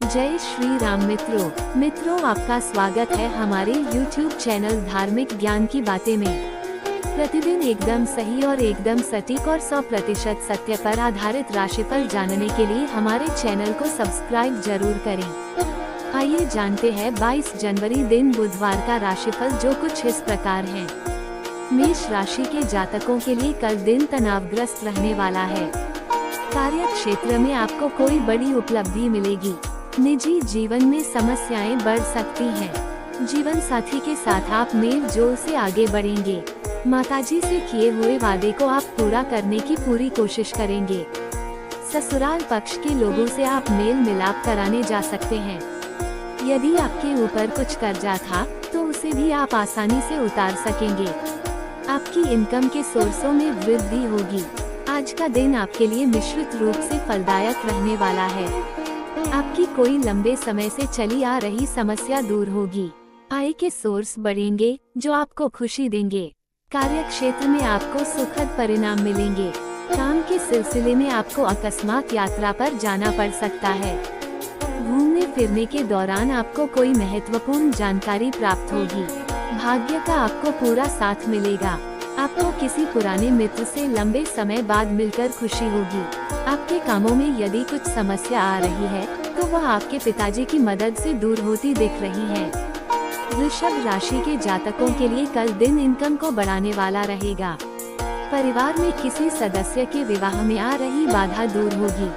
जय श्री राम मित्रों आपका स्वागत है हमारे YouTube चैनल धार्मिक ज्ञान की बातें में। प्रतिदिन एकदम सही और एकदम सटीक और 100% सत्य पर आधारित राशिफल जानने के लिए हमारे चैनल को सब्सक्राइब जरूर करें। आइए जानते हैं 22 जनवरी दिन बुधवार का राशिफल, जो कुछ इस प्रकार है। मेष राशि के जातकों के लिए कल दिन तनावग्रस्त रहने वाला है। कार्य क्षेत्र में आपको कोई बड़ी उपलब्धि मिलेगी। निजी जीवन में समस्याएं बढ़ सकती हैं। जीवन साथी के साथ आप मेल जोल से आगे बढ़ेंगे। माताजी से किए हुए वादे को आप पूरा करने की पूरी कोशिश करेंगे। ससुराल पक्ष के लोगों से आप मेल मिलाप कराने जा सकते हैं। यदि आपके ऊपर कुछ कर्जा था तो उसे भी आप आसानी से उतार सकेंगे। आपकी इनकम के सोर्सों में वृद्धि होगी। आज का दिन आपके लिए मिश्रित रूप से फलदायक रहने वाला है। आपकी कोई लंबे समय से चली आ रही समस्या दूर होगी। आय के सोर्स बढ़ेंगे जो आपको खुशी देंगे। कार्य क्षेत्र में आपको सुखद परिणाम मिलेंगे। काम के सिलसिले में आपको अकस्मात यात्रा पर जाना पड़ सकता है। घूमने फिरने के दौरान आपको कोई महत्वपूर्ण जानकारी प्राप्त होगी। भाग्य का आपको पूरा साथ मिलेगा। आपको किसी पुराने मित्र से लंबे समय बाद मिलकर खुशी होगी। आपके कामों में यदि कुछ समस्या आ रही है तो वह आपके पिताजी की मदद से दूर होती दिख रही है। वृषभ राशि के जातकों के लिए कल दिन इनकम को बढ़ाने वाला रहेगा। परिवार में किसी सदस्य के विवाह में आ रही बाधा दूर होगी।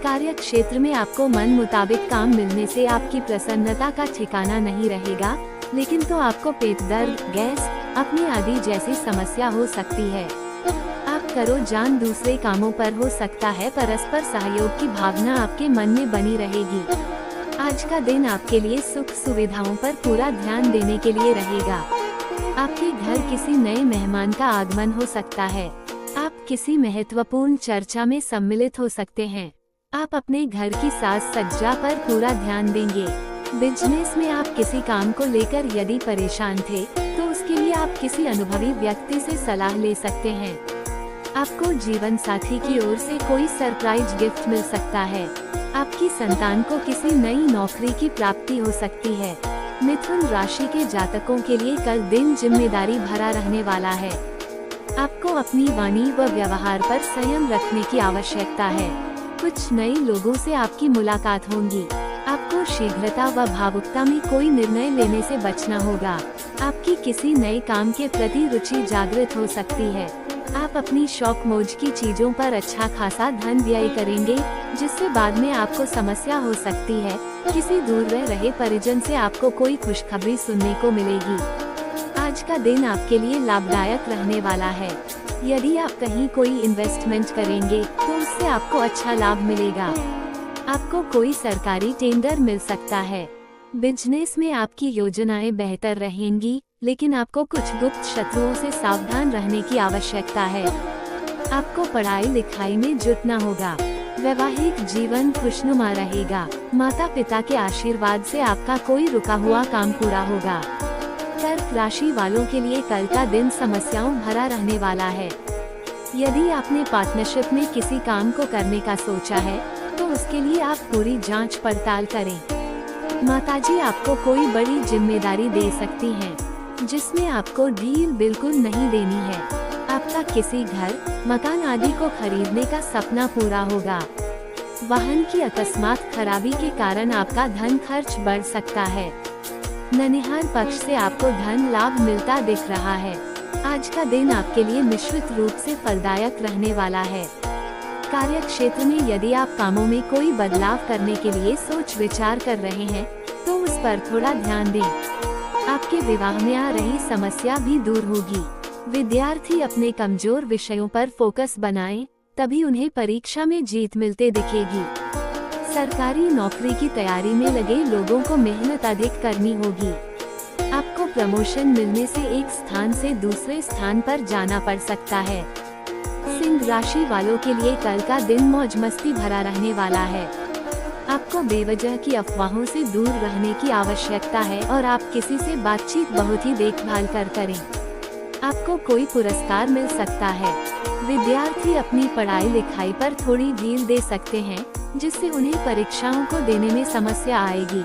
कार्य क्षेत्र में आपको मन मुताबिक काम मिलने से आपकी प्रसन्नता का ठिकाना नहीं रहेगा, लेकिन तो आपको पेट दर्द, गैस, अपनी आदि जैसी समस्या हो सकती है। आप करो जान दूसरे कामों पर हो सकता है। परस्पर सहयोग की भावना आपके मन में बनी रहेगी। आज का दिन आपके लिए सुख सुविधाओं पर पूरा ध्यान देने के लिए रहेगा। आपके घर किसी नए मेहमान का आगमन हो सकता है। आप किसी महत्वपूर्ण चर्चा में सम्मिलित हो सकते हैं। आप अपने घर की साज सज्जा पर पूरा ध्यान देंगे। बिजनेस में आप किसी काम को लेकर यदि परेशान थे तो उसके लिए आप किसी अनुभवी व्यक्ति से सलाह ले सकते हैं। आपको जीवन साथी की ओर से कोई सरप्राइज गिफ्ट मिल सकता है। आपकी संतान को किसी नई नौकरी की प्राप्ति हो सकती है। मिथुन राशि के जातकों के लिए कल दिन जिम्मेदारी भरा रहने वाला है। आपको अपनी वाणी व व्यवहार पर संयम रखने की आवश्यकता है। कुछ नए लोगों से आपकी मुलाकात होंगी। आपको शीघ्रता व भावुकता में कोई निर्णय लेने से बचना होगा। आपकी किसी नए काम के प्रति रुचि जागृत हो सकती है। आप अपनी शौक मौज की चीजों पर अच्छा खासा धन व्यय करेंगे, जिससे बाद में आपको समस्या हो सकती है। किसी दूर रह रहे परिजन से आपको कोई खुशखबरी सुनने को मिलेगी। आज का दिन आपके लिए लाभदायक रहने वाला है। यदि आप कहीं कोई इन्वेस्टमेंट करेंगे तो उससे आपको अच्छा लाभ मिलेगा। आपको कोई सरकारी टेंडर मिल सकता है। बिजनेस में आपकी योजनाएं बेहतर रहेंगी, लेकिन आपको कुछ गुप्त शत्रुओं से सावधान रहने की आवश्यकता है। आपको पढ़ाई लिखाई में जुटना होगा। वैवाहिक जीवन खुशनुमा रहेगा। माता पिता के आशीर्वाद से आपका कोई रुका हुआ काम पूरा होगा। कर्क राशि वालों के लिए कल का दिन समस्याओं भरा रहने वाला है। यदि आपने पार्टनरशिप में किसी काम को करने का सोचा है तो उसके लिए आप पूरी जांच पड़ताल करें। माताजी आपको कोई बड़ी जिम्मेदारी दे सकती हैं, जिसमें आपको ढील बिल्कुल नहीं देनी है। आपका किसी घर, मकान आदि को खरीदने का सपना पूरा होगा। वाहन की अकस्मात खराबी के कारण आपका धन खर्च बढ़ सकता है। ननिहाल पक्ष से आपको धन लाभ मिलता दिख रहा है। आज का दिन आपके लिए मिश्रित रूप से फलदायक रहने वाला है। कार्य क्षेत्र में यदि आप कामों में कोई बदलाव करने के लिए सोच विचार कर रहे हैं तो उस पर थोड़ा ध्यान दें। आपके विवाह में आ रही समस्या भी दूर होगी। विद्यार्थी अपने कमजोर विषयों पर फोकस बनाएं, तभी उन्हें परीक्षा में जीत मिलते दिखेगी। सरकारी नौकरी की तैयारी में लगे लोगों को मेहनत अधिक करनी होगी। आपको प्रमोशन मिलने से एक स्थान से दूसरे स्थान पर जाना पड़ सकता है। सिंह राशि वालों के लिए कल का दिन मौज मस्ती भरा रहने वाला है। आपको बेवजह की अफवाहों से दूर रहने की आवश्यकता है और आप किसी से बातचीत बहुत ही देखभाल कर करें। आपको कोई पुरस्कार मिल सकता है। विद्यार्थी अपनी पढ़ाई लिखाई पर थोड़ी ढील दे सकते हैं, जिससे उन्हें परीक्षाओं को देने में समस्या आएगी।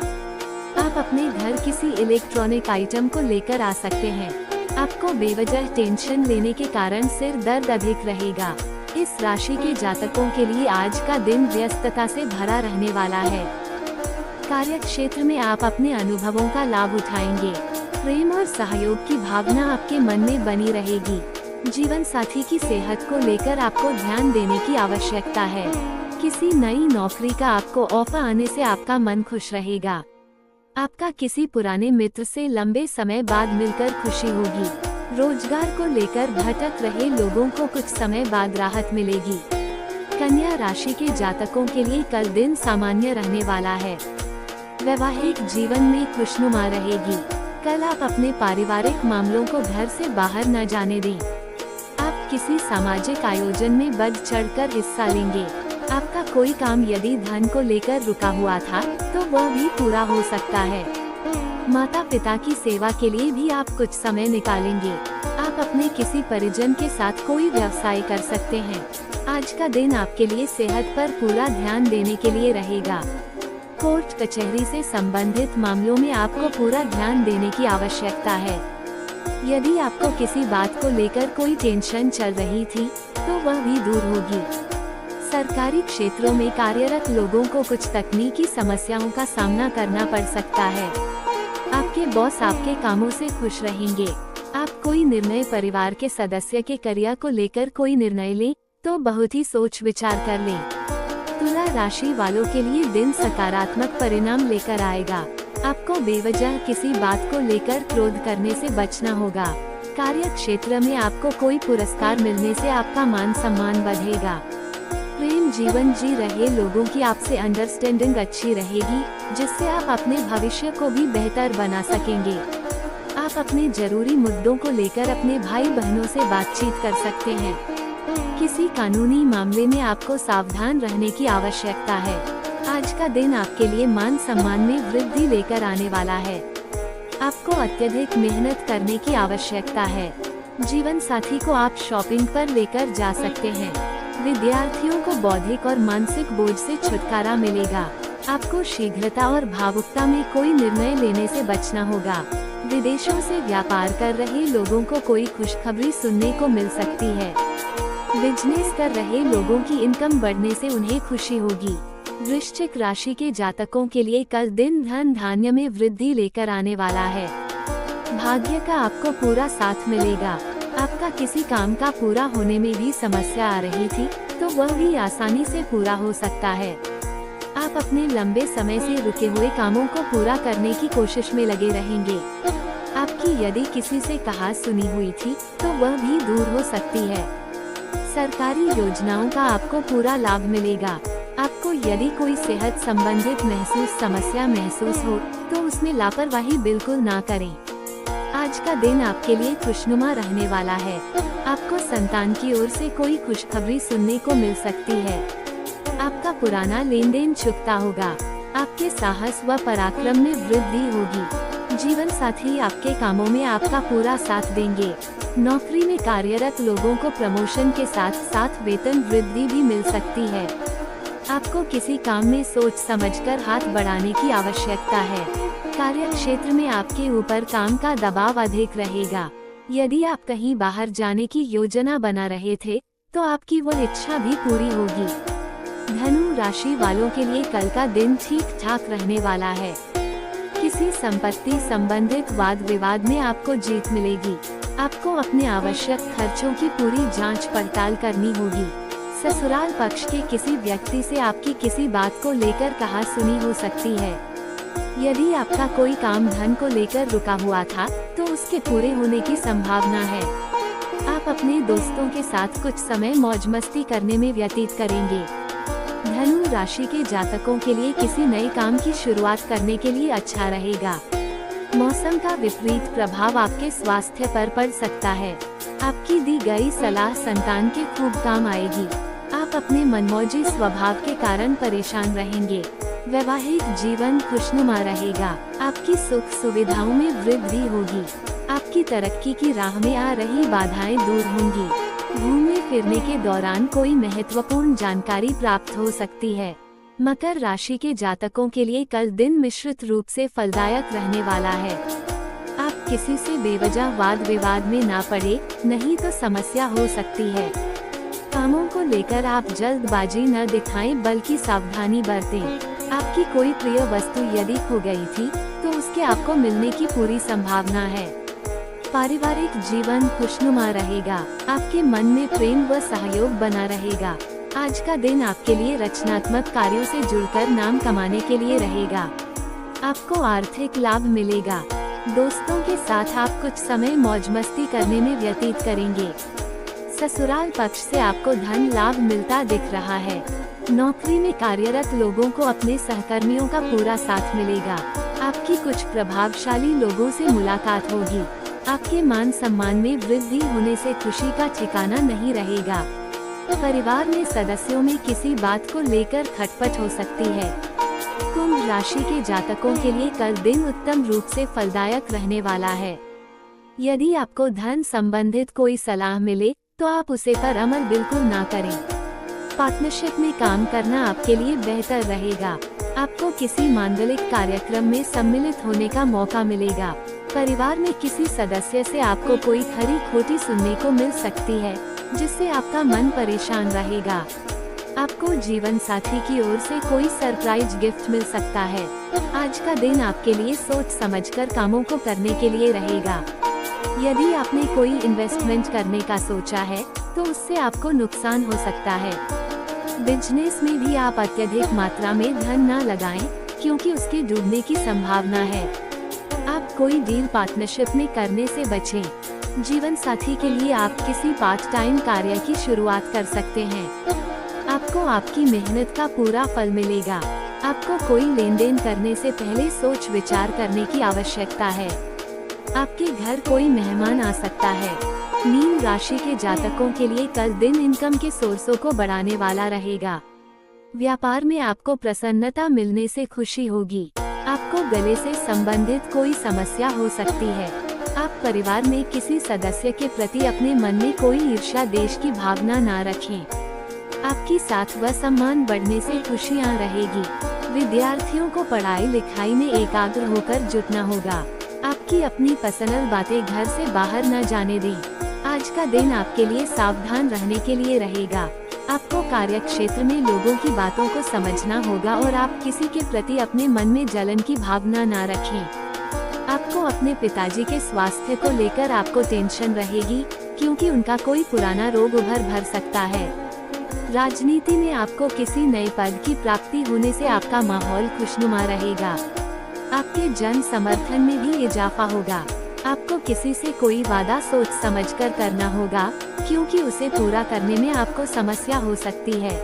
आप अपने घर किसी इलेक्ट्रॉनिक आइटम को लेकर आ सकते हैं। आपको बेवजह टेंशन लेने के कारण सिर दर्द अधिक रहेगा। इस राशि के जातकों के लिए आज का दिन व्यस्तता से भरा रहने वाला है। कार्य क्षेत्र में आप अपने अनुभवों का लाभ उठाएंगे। प्रेम और सहयोग की भावना आपके मन में बनी रहेगी। जीवन साथी की सेहत को लेकर आपको ध्यान देने की आवश्यकता है। किसी नई नौकरी का आपको ऑफर आने से आपका मन खुश रहेगा। आपका किसी पुराने मित्र से लंबे समय बाद मिलकर खुशी होगी। रोजगार को लेकर भटक रहे लोगों को कुछ समय बाद राहत मिलेगी। कन्या राशि के जातकों के लिए कल दिन सामान्य रहने वाला है। वैवाहिक जीवन में खुशनुमा रहेगी। कल आप अपने पारिवारिक मामलों को घर से बाहर न जाने दें। आप किसी सामाजिक आयोजन में बढ़ चढ़कर हिस्सा लेंगे। आपका कोई काम यदि धन को लेकर रुका हुआ था तो वह भी पूरा हो सकता है। माता पिता की सेवा के लिए भी आप कुछ समय निकालेंगे। आप अपने किसी परिजन के साथ कोई व्यवसाय कर सकते हैं। आज का दिन आपके लिए सेहत पर पूरा ध्यान देने के लिए रहेगा। कोर्ट कचहरी से संबंधित मामलों में आपको पूरा ध्यान देने की आवश्यकता है। यदि आपको किसी बात को लेकर कोई टेंशन चल रही थी तो वह भी दूर होगी। सरकारी क्षेत्रों में कार्यरत लोगों को कुछ तकनीकी समस्याओं का सामना करना पड़ सकता है। आपके बॉस आपके कामों से खुश रहेंगे। आप कोई निर्णय परिवार के सदस्य के करियर को लेकर कोई निर्णय लें तो बहुत ही सोच विचार कर लें। तुला राशि वालों के लिए दिन सकारात्मक परिणाम लेकर आएगा। आपको बेवजह किसी बात को लेकर क्रोध करने से बचना होगा। कार्य क्षेत्र में आपको कोई पुरस्कार मिलने से आपका मान सम्मान बढ़ेगा। प्रेम जीवन जी रहे लोगों की आपसे अंडरस्टैंडिंग अच्छी रहेगी, जिससे आप अपने भविष्य को भी बेहतर बना सकेंगे। आप अपने जरूरी मुद्दों को लेकर अपने भाई बहनों से बातचीत कर सकते हैं। किसी कानूनी मामले में आपको सावधान रहने की आवश्यकता है। आज का दिन आपके लिए मान सम्मान में वृद्धि लेकर आने वाला है। आपको अत्यधिक मेहनत करने की आवश्यकता है। जीवन साथी को आप शॉपिंग पर लेकर जा सकते हैं। विद्यार्थियों को बौद्धिक और मानसिक बोझ से छुटकारा मिलेगा। आपको शीघ्रता और भावुकता में कोई निर्णय लेने से बचना होगा। विदेशों से व्यापार कर रहे लोगों को कोई खुशखबरी सुनने को मिल सकती है। बिजनेस कर रहे लोगों की इनकम बढ़ने से उन्हें खुशी होगी। वृश्चिक राशि के जातकों के लिए कल दिन धन धान्य में वृद्धि लेकर आने वाला है। भाग्य का आपको पूरा साथ मिलेगा। आपका किसी काम का पूरा होने में भी समस्या आ रही थी तो वह भी आसानी से पूरा हो सकता है। आप अपने लंबे समय से रुके हुए कामों को पूरा करने की कोशिश में लगे रहेंगे। आपकी यदि किसी से कहा सुनी हुई थी तो वह भी दूर हो सकती है। सरकारी योजनाओं का आपको पूरा लाभ मिलेगा। आपको यदि कोई सेहत संबंधित समस्या महसूस हो तो उसमें लापरवाही बिल्कुल ना करें। आज का दिन आपके लिए खुशनुमा रहने वाला है। आपको संतान की ओर से कोई खुशखबरी सुनने को मिल सकती है। आपका पुराना लेन देन चुकता होगा। आपके साहस व पराक्रम में वृद्धि होगी। जीवन साथी आपके कामों में आपका पूरा साथ देंगे। नौकरी में कार्यरत लोगों को प्रमोशन के साथ साथ वेतन वृद्धि भी मिल सकती है। आपको किसी काम में सोच समझकर हाथ बढ़ाने की आवश्यकता है। कार्य क्षेत्र में आपके ऊपर काम का दबाव अधिक रहेगा। यदि आप कहीं बाहर जाने की योजना बना रहे थे तो आपकी वो इच्छा भी पूरी होगी। धनु राशि वालों के लिए कल का दिन ठीक ठाक रहने वाला है। किसी संपत्ति संबंधित वाद विवाद में आपको जीत मिलेगी। आपको अपने आवश्यक खर्चों की पूरी जांच पड़ताल करनी होगी। ससुराल पक्ष के किसी व्यक्ति से आपकी किसी बात को लेकर कहा सुनी हो सकती है। यदि आपका कोई काम धन को लेकर रुका हुआ था तो उसके पूरे होने की संभावना है। आप अपने दोस्तों के साथ कुछ समय मौज मस्ती करने में व्यतीत करेंगे। धनु राशि के जातकों के लिए किसी नए काम की शुरुआत करने के लिए अच्छा रहेगा। मौसम का विपरीत प्रभाव आपके स्वास्थ्य पर पड़ सकता है। आपकी दी गई सलाह संतान के खूब काम आएगी। आप अपने मनमौजी स्वभाव के कारण परेशान रहेंगे। वैवाहिक जीवन खुशनुमा रहेगा। आपकी सुख सुविधाओं में वृद्धि होगी। आपकी तरक्की की राह में आ रही बाधाएं दूर होंगी। घूमने फिरने के दौरान कोई महत्वपूर्ण जानकारी प्राप्त हो सकती है। मकर राशि के जातकों के लिए कल दिन मिश्रित रूप से फलदायक रहने वाला है। आप किसी से बेवजह वाद विवाद में ना पड़े, नहीं तो समस्या हो सकती है। कामों को लेकर आप जल्दबाजी न दिखाएं, बल्कि सावधानी बरतें। आपकी कोई प्रिय वस्तु यदि खो गई थी तो उसके आपको मिलने की पूरी संभावना है। पारिवारिक जीवन खुशनुमा रहेगा। आपके मन में प्रेम व सहयोग बना रहेगा। आज का दिन आपके लिए रचनात्मक कार्यों से जुड़कर नाम कमाने के लिए रहेगा। आपको आर्थिक लाभ मिलेगा। दोस्तों के साथ आप कुछ समय मौज मस्ती करने में व्यतीत करेंगे। ससुराल पक्ष से आपको धन लाभ मिलता दिख रहा है। नौकरी में कार्यरत लोगों को अपने सहकर्मियों का पूरा साथ मिलेगा। आपकी कुछ प्रभावशाली लोगों से मुलाकात होगी। आपके मान सम्मान में वृद्धि होने से खुशी का ठिकाना नहीं रहेगा। परिवार में सदस्यों में किसी बात को लेकर खटपट हो सकती है। कुंभ राशि के जातकों के लिए कल दिन उत्तम रूप से फलदायक रहने वाला है। यदि आपको धन संबंधित कोई सलाह मिले तो आप उसे पर अमल बिल्कुल ना करें। पार्टनरशिप में काम करना आपके लिए बेहतर रहेगा। आपको किसी मांगलिक कार्यक्रम में सम्मिलित होने का मौका मिलेगा। परिवार में किसी सदस्य से आपको कोई खरी खोटी सुनने को मिल सकती है, जिससे आपका मन परेशान रहेगा। आपको जीवन साथी की ओर से कोई सरप्राइज गिफ्ट मिल सकता है। आज का दिन आपके लिए सोच समझकर कामों को करने के लिए रहेगा। यदि आपने कोई इन्वेस्टमेंट करने का सोचा है तो उससे आपको नुकसान हो सकता है। बिजनेस में भी आप अत्यधिक मात्रा में धन न लगाएं, क्योंकि उसके डूबने की संभावना है। आप कोई डील पार्टनरशिप में करने से बचें। जीवन साथी के लिए आप किसी पार्ट टाइम कार्य की शुरुआत कर सकते हैं। आपको आपकी मेहनत का पूरा फल मिलेगा। आपको कोई लेन देन करने से पहले सोच विचार करने की आवश्यकता है। आपके घर कोई मेहमान आ सकता है। मीन राशि के जातकों के लिए कल दिन इनकम के सोर्सों को बढ़ाने वाला रहेगा। व्यापार में आपको प्रसन्नता मिलने से खुशी होगी। आपको गले से संबंधित कोई समस्या हो सकती है। आप परिवार में किसी सदस्य के प्रति अपने मन में कोई ईर्ष्या देश की भावना ना रखें। आपकी साख व सम्मान बढ़ने से खुशियाँ रहेगी। विद्यार्थियों को पढ़ाई लिखाई में एकाग्र होकर जुटना होगा। आपकी अपनी पर्सनल बातें घर से बाहर न जाने दें। आज का दिन आपके लिए सावधान रहने के लिए रहेगा। आपको कार्य क्षेत्र में लोगों की बातों को समझना होगा और आप किसी के प्रति अपने मन में जलन की भावना ना रखें। आपको अपने पिताजी के स्वास्थ्य को लेकर आपको टेंशन रहेगी, क्योंकि उनका कोई पुराना रोग उभर भर सकता है। राजनीति में आपको किसी नए पद की प्राप्ति होने से आपका माहौल खुशनुमा रहेगा। आपके जन समर्थन में भी इजाफा होगा। आपको किसी से कोई वादा सोच समझकर करना होगा, क्योंकि उसे पूरा करने में आपको समस्या हो सकती है।